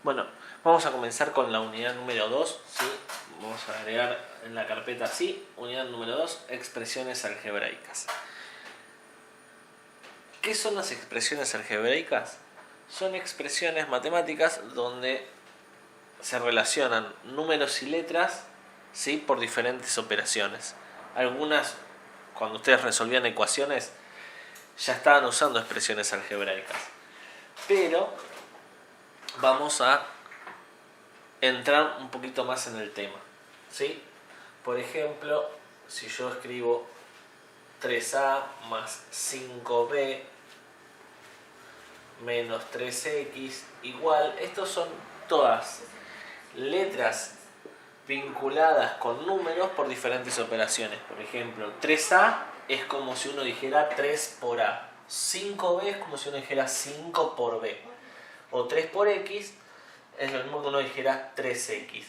Bueno, vamos a comenzar con la unidad número 2, ¿sí? Vamos a agregar en la carpeta así, unidad número 2, expresiones algebraicas. ¿Qué son las expresiones algebraicas? Son expresiones matemáticas donde se relacionan números y letras, ¿sí? Por diferentes operaciones. Algunas, cuando ustedes resolvían ecuaciones, ya estaban usando expresiones algebraicas. Pero vamos a entrar un poquito más en el tema, ¿sí? Por ejemplo, si yo escribo 3a más 5b menos 3x igual, estos son todas letras vinculadas con números por diferentes operaciones. Por ejemplo, 3a es como si uno dijera 3 por a, 5b es como si uno dijera 5 por b, o 3 por x es lo mismo que uno dijera 3x.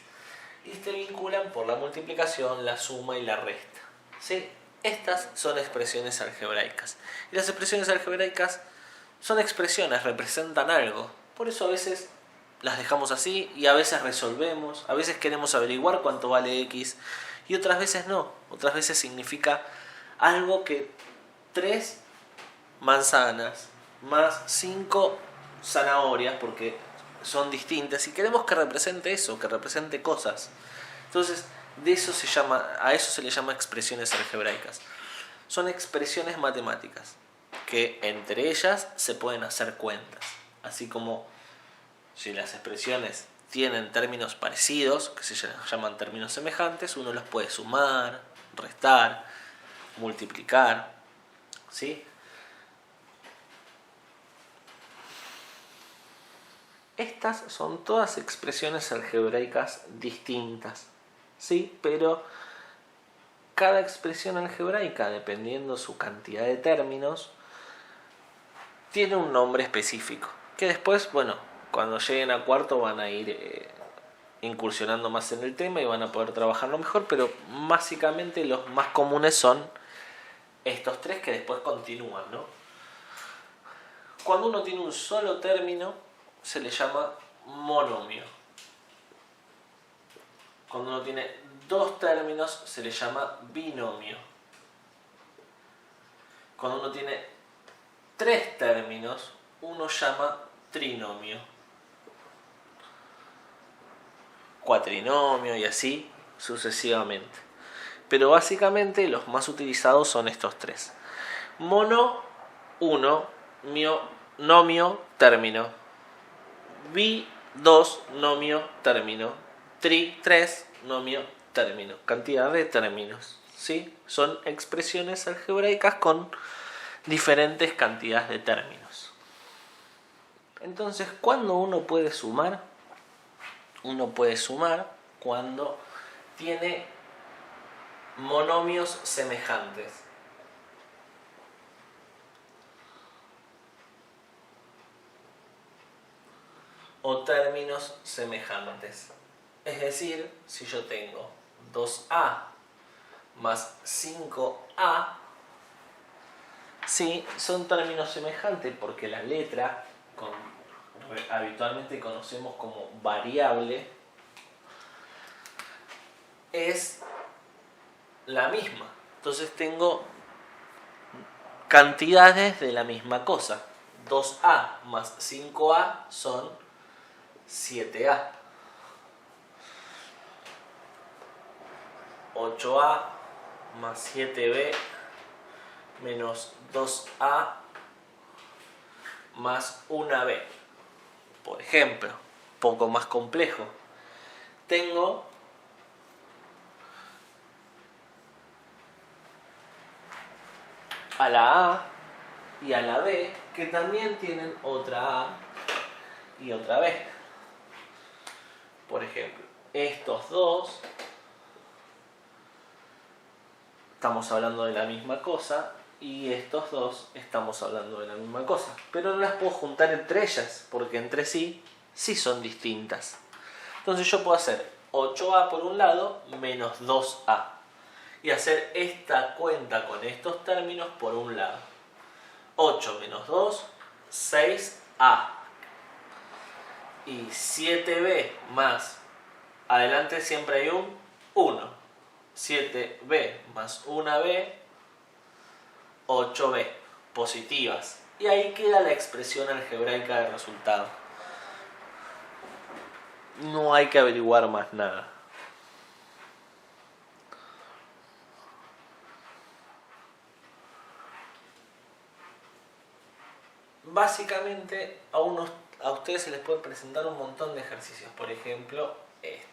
Y se vinculan por la multiplicación, la suma y la resta, ¿sí? Estas son expresiones algebraicas. Y las expresiones algebraicas son expresiones, representan algo. Por eso a veces las dejamos así y a veces resolvemos, a veces queremos averiguar cuánto vale x y otras veces no. Otras veces significa algo que 3 manzanas más 5 zanahorias, porque son distintas y queremos que represente eso, que represente cosas. Entonces, a eso se le llama expresiones algebraicas. Son expresiones matemáticas que entre ellas se pueden hacer cuentas, así como si las expresiones tienen términos parecidos, que se llaman términos semejantes, uno los puede sumar, restar, multiplicar, ¿sí? Estas son todas expresiones algebraicas distintas, ¿sí? Pero cada expresión algebraica, dependiendo su cantidad de términos, tiene un nombre específico, que después, bueno, cuando lleguen a cuarto van a ir incursionando más en el tema y van a poder trabajarlo mejor, pero básicamente los más comunes son estos tres que después continúan, ¿no? Cuando uno tiene un solo término, se le llama monomio. Cuando uno tiene dos términos, se le llama binomio. Cuando uno tiene tres términos, uno llama trinomio, cuatrinomio y así sucesivamente. Pero básicamente los más utilizados son estos tres. Mono, uno, mio, nomio, término. Bi, 2, nomio, término. Tri, 3, nomio, término. Cantidad de términos, ¿sí? Son expresiones algebraicas con diferentes cantidades de términos. Entonces, ¿cuándo uno puede sumar? Uno puede sumar cuando tiene monomios semejantes. O términos semejantes. Es decir, si yo tengo 2a más 5a, sí, son términos semejantes porque la letra, habitualmente conocemos como variable, es la misma. Entonces tengo cantidades de la misma cosa. 2a más 5a son 7a. 8a más 7b menos 2a más 1b. Por ejemplo, poco más complejo. Tengo a la a y a la b, que también tienen otra a y otra b. Por ejemplo, estos dos, estamos hablando de la misma cosa, y estos dos estamos hablando de la misma cosa. Pero no las puedo juntar entre ellas, porque entre sí son distintas. Entonces yo puedo hacer 8a por un lado menos 2a. Y hacer esta cuenta con estos términos por un lado. 8 menos 2, 6a. Y 7b más, adelante siempre hay un 1. 7b más 1b, 8b, positivas. Y ahí queda la expresión algebraica del resultado. No hay que averiguar más nada. Básicamente a ustedes se les puede presentar un montón de ejercicios. Por ejemplo, este.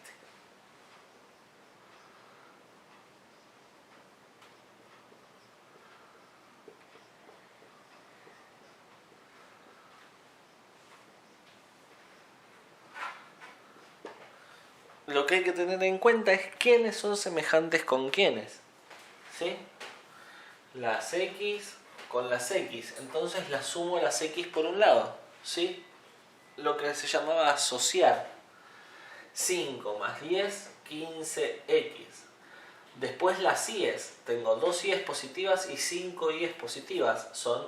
Lo que hay que tener en cuenta es quiénes son semejantes con quiénes. ¿Sí? Las X con las X. Entonces las sumo las X por un lado. ¿Sí? Lo que se llamaba asociar. 5 más 10, 15X. Después las Y's. Tengo 2 Y's positivas y 5 Y's positivas. Son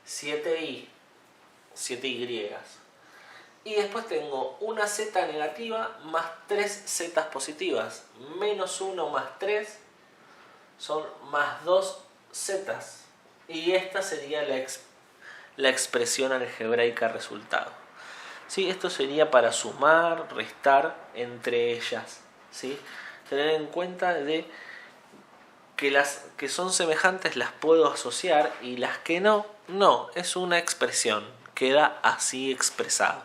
7Y. 7Y. Y después tengo una Z negativa más 3 Z's positivas. Menos 1 más 3 son más 2 Z's. Y esta sería la expresión algebraica resultado. ¿Sí? Esto sería para sumar, restar entre ellas. ¿Sí? Tener en cuenta de que las que son semejantes las puedo asociar y las que no, no. Es una expresión. Queda así expresado.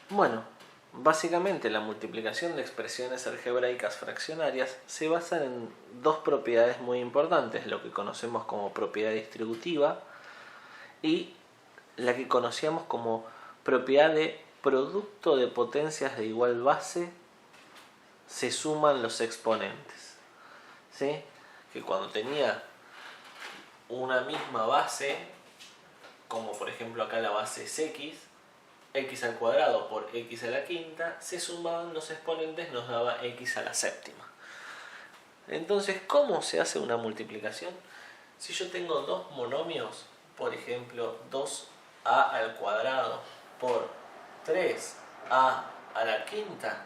Bueno, básicamente la multiplicación de expresiones algebraicas fraccionarias se basa en dos propiedades muy importantes, lo que conocemos como propiedad distributiva y la que conocíamos como propiedad de producto de potencias de igual base se suman los exponentes. ¿Sí? Que cuando tenía una misma base, como por ejemplo acá la base es x al cuadrado por x a la quinta, se sumaban los exponentes, nos daba x a la séptima. Entonces, ¿cómo se hace una multiplicación? Si yo tengo dos monomios, por ejemplo, 2a al cuadrado por 3a a la quinta,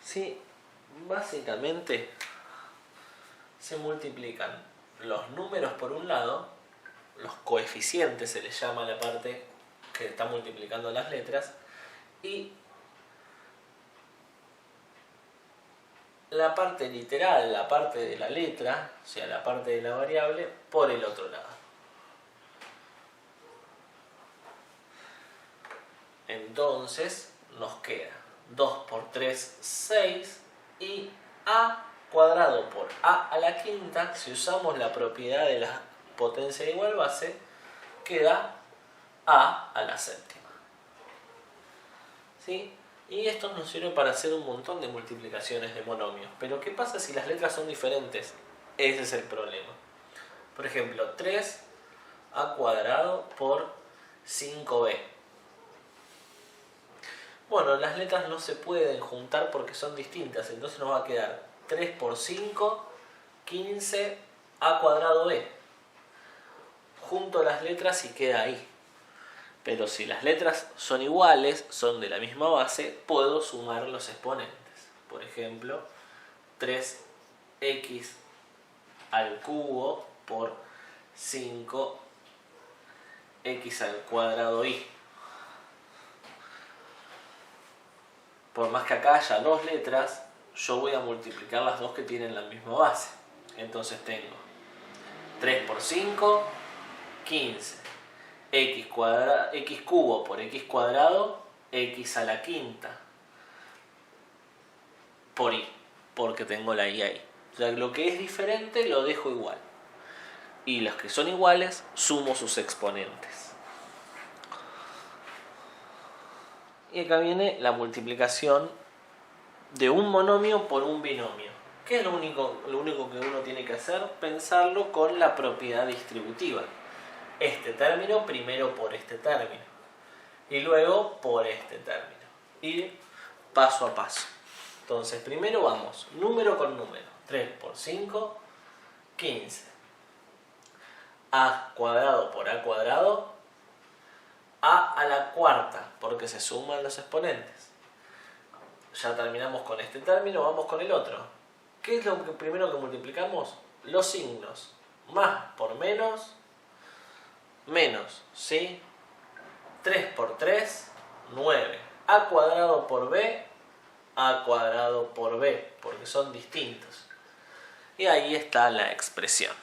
¿sí? Básicamente se multiplican los números por un lado, los coeficientes se les llama a la parte que está multiplicando las letras, y la parte literal, la parte de la letra, o sea, la parte de la variable, por el otro lado. Entonces nos queda 2 por 3, 6, y a cuadrado por a a la quinta, si usamos la propiedad de la potencia de igual base, queda a la séptima. ¿Sí? Y esto nos sirve para hacer un montón de multiplicaciones de monomios. Pero ¿qué pasa si las letras son diferentes? Ese es el problema. Por ejemplo, 3a cuadrado por 5b. Bueno, las letras no se pueden juntar porque son distintas. Entonces nos va a quedar 3 por 5, 15a cuadrado b. Junto las letras y queda ahí. Pero si las letras son iguales, son de la misma base, puedo sumar los exponentes. Por ejemplo, 3x al cubo por 5x al cuadrado y. Por más que acá haya dos letras, yo voy a multiplicar las dos que tienen la misma base. Entonces tengo 3 por 5, 15. X cubo por x cuadrado, x a la quinta por y, porque tengo la y ahí. O sea, lo que es diferente lo dejo igual. Y los que son iguales, sumo sus exponentes. Y acá viene la multiplicación de un monomio por un binomio. ¿Qué es lo único que uno tiene que hacer? Pensarlo con la propiedad distributiva. Este término primero por este término y luego por este término, y paso a paso. Entonces primero vamos número con número. 3 por 5, 15. A cuadrado por a cuadrado, a la cuarta, porque se suman los exponentes. Ya terminamos con este término, vamos con el otro. ¿Qué es lo primero que multiplicamos? Los signos. Más por menos, menos, ¿sí? 3 por 3, 9. A cuadrado por B, A cuadrado por B, porque son distintos. Y ahí está la expresión.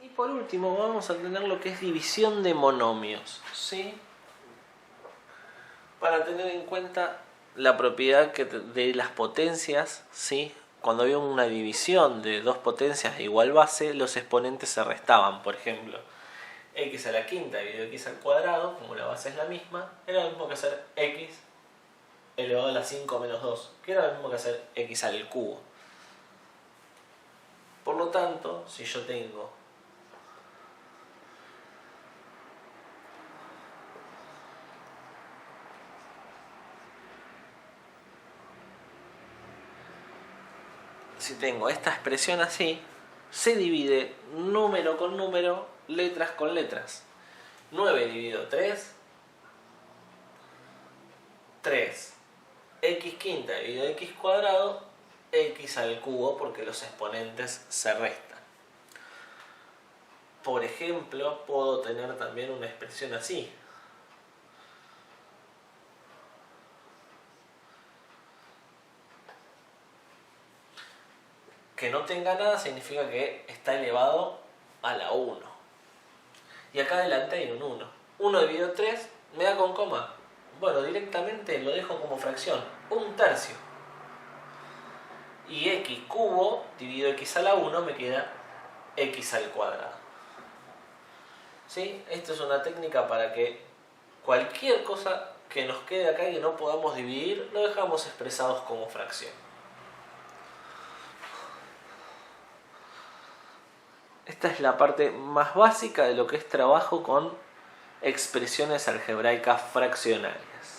Y por último vamos a tener lo que es división de monomios, ¿sí? Para tener en cuenta la propiedad de las potencias, ¿sí? Cuando había una división de dos potencias de igual base, los exponentes se restaban. Por ejemplo, x a la quinta dividido x al cuadrado, como la base es la misma, era lo mismo que hacer x elevado a la 5 menos 2, que era lo mismo que hacer x al cubo. Por lo tanto, si yo tengo esta expresión así, se divide número con número, letras con letras. 9 dividido 3, 3. X quinta dividido x cuadrado, x al cubo, porque los exponentes se restan. Por ejemplo, puedo tener también una expresión así. Que no tenga nada significa que está elevado a la 1. Y acá adelante hay un 1. 1 dividido 3 me da con coma. Bueno, directamente lo dejo como fracción. 1/3. Y x cubo dividido x a la 1 me queda x al cuadrado. ¿Sí? Esto es una técnica para que cualquier cosa que nos quede acá y que no podamos dividir, lo dejamos expresados como fracción. Esta es la parte más básica de lo que es trabajo con expresiones algebraicas fraccionarias.